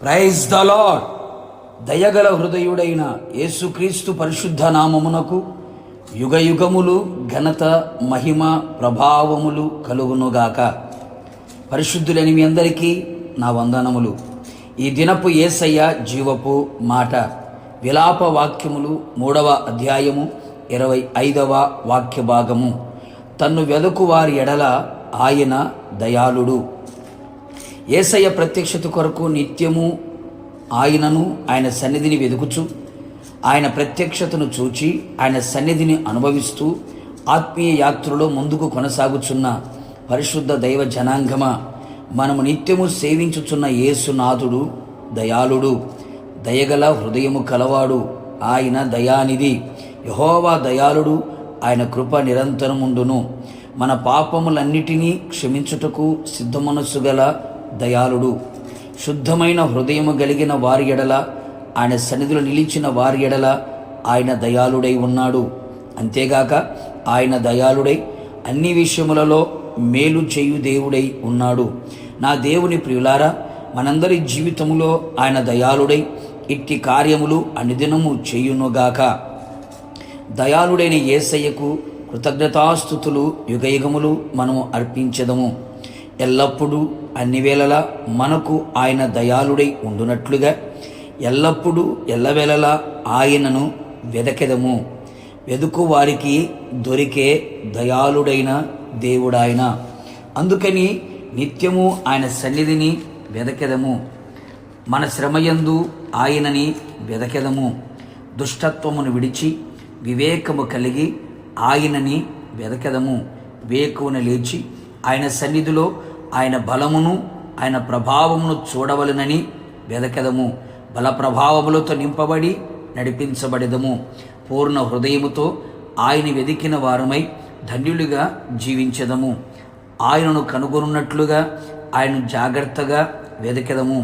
Praise the lord. దయగల హృదయుడైన యేసుక్రీస్తు పరిశుద్ధ నామమునకు యుగయుగములు ఘనత మహిమ ప్రభావములు కలుగునుగాక. పరిశుద్ధులని మీ అందరికీ నా వందనములు. ఈ దినపు యేసయ్య జీవపు మాట విలాప వాక్యములు 3వ అధ్యాయము 25వ వాక్య భాగము. తన్ను వెదకు వారి ఎడల ఆయన దయాళుడు. యేసయ్య ప్రత్యక్షత కొరకు నిత్యము ఆయనను, ఆయన సన్నిధిని వెదుకుచు, ఆయన ప్రత్యక్షతను చూచి ఆయన సన్నిధిని అనుభవిస్తూ ఆత్మీయ యాత్రలో ముందుకు కొనసాగుచున్న పరిశుద్ధ దైవ జనాంగమా, మనము నిత్యము సేవించుచున్న యేసునాథుడు దయాళుడు, దయగల హృదయము కలవాడు, ఆయన దయానిధి. యెహోవా దయాళుడు, ఆయన కృప నిరంతరముండును. మన పాపములన్నిటినీ క్షమించుటకు సిద్ధమనస్సు గల దయాళుడు. శుద్ధమైన హృదయము కలిగిన వారి ఎడల, ఆయన సన్నిధిలో నిలిచిన వారి ఎడల ఆయన దయాళుడై ఉన్నాడు. అంతేగాక ఆయన దయాళుడై అన్ని విషయములలో మేలు చేయు దేవుడై ఉన్నాడు. నా దేవుని ప్రియులారా, మనందరి జీవితములో ఆయన దయాళుడై ఇట్టి కార్యములు అనుదినము చేయునుగాక. దయాళుడైన యేసయ్యకు కృతజ్ఞతాస్తుతులు యుగయుగములు మనము అర్పించెదము. ఎల్లప్పుడూ అన్ని వేళలా మనకు ఆయన దయాళుడై ఉండునట్లుగా ఎల్లప్పుడూ ఎల్లవేళలా ఆయనను వెదకెదము. వెదుకు వారికి దొరికే దయాళుడైన దేవుడాయన. అందుకని నిత్యము ఆయన సన్నిధిని వెదకెదము. మన శ్రమయందు ఆయనని వెదకెదము. దుష్టత్వమును విడిచి వివేకము కలిగి ఆయనని వెదకెదము. వేకువన లేచి ఆయన సన్నిధిలో ఆయన బలమును, ఆయన ప్రభావమును చూడవలనని వెదకెదము. బల ప్రభావములతో నింపబడి నడిపించబడెదము. పూర్ణ హృదయముతో ఆయన వెదికిన వారమై ధన్యులుగా జీవించెదము. ఆయనను కనుగొనున్నట్లుగా ఆయనను జాగ్రత్తగా వెదకెదము.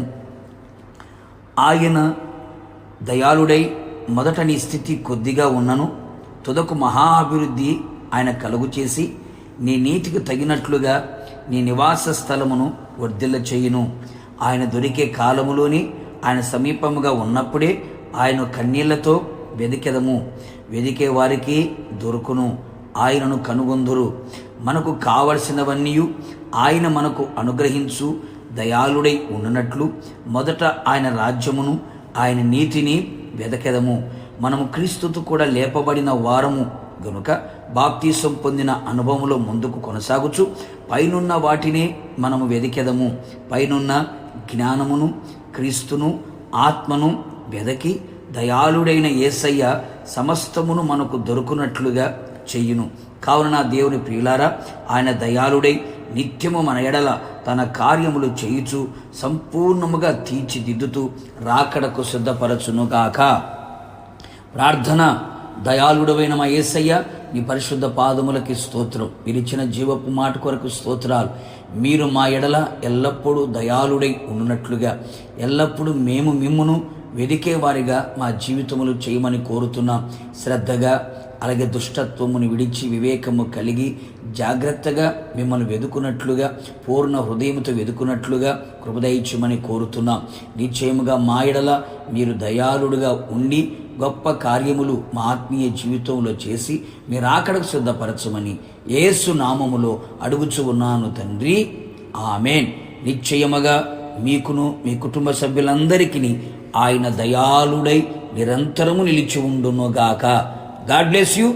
ఆయన దయాళుడై మొదట నీ స్థితి కొద్దిగా ఉన్నను తుదకు మహా అభివృద్ధి ఆయన కలుగు చేసి నీ నీతికి తగినట్లుగా నీ నివాస స్థలమును వర్ధిల్ల చేయును. ఆయన దొరికే కాలములోని ఆయన సమీపముగా ఉన్నప్పుడే ఆయన కన్నీళ్లతో వెదికెదము. వెదికే వారికి దొరుకును, ఆయనను కనుగొందురు. మనకు కావలసినవన్నీ ఆయన మనకు అనుగ్రహించు దయాళుడై ఉన్నట్లు మొదట ఆయన రాజ్యమును, ఆయన నీతిని వెదకెదము. మనము క్రీస్తుతో కూడా లేపబడిన వారము గనుక బాప్తీసం పొందిన అనుభవంలో ముందుకు కొనసాగుచు పైనున్న వాటినే మనము వెదికెదము. పైనున్న జ్ఞానమును, క్రీస్తును, ఆత్మను వెదకి దయాళుడైన యేసయ్య సమస్తమును మనకు దొరుకునట్లుగా చెయ్యును. కావున నా దేవుని ప్రియులారా, ఆయన దయాళుడై నిత్యము మన ఎడల తన కార్యములు చేయుచు సంపూర్ణముగా తీర్చిదిద్దుతూ రాకడకు సిద్ధపరచునుగాక. ప్రార్థన. దయాళుడవైన మా యేసయ్య, నీ పరిశుద్ధ పాదములకి స్తోత్రం. మీరిచ్చిన జీవపు మాట కొరకు స్తోత్రాలు. మీరు మా ఎడల ఎల్లప్పుడూ దయాళుడై ఉన్నట్లుగా ఎల్లప్పుడూ మేము మిమ్మును వెదికేవారిగా మా జీవితములు చేయమని కోరుతున్నాం. శ్రద్ధగా, అలాగే దుష్టత్వమును విడిచి వివేకము కలిగి జాగ్రత్తగా మిమ్మల్ని వెదుకున్నట్లుగా, పూర్ణ హృదయముతో వెదుకున్నట్లుగా కృపదయించమని కోరుతున్నాం. నిశ్చయముగా మా ఎడల మీరు దయాళుడుగా ఉండి గొప్ప కార్యములు మా ఆత్మీయ జీవితంలో చేసి మీరు ఆకడకు సిద్ధపరచమని యేసు నామములో అడుగుచు ఉన్నాను తండ్రి, ఆమేన్. నిశ్చయముగా మీకును మీ కుటుంబ సభ్యులందరికీ ఆయన దయాళుడై నిరంతరము నిలిచి ఉండునుగాక. God bless you.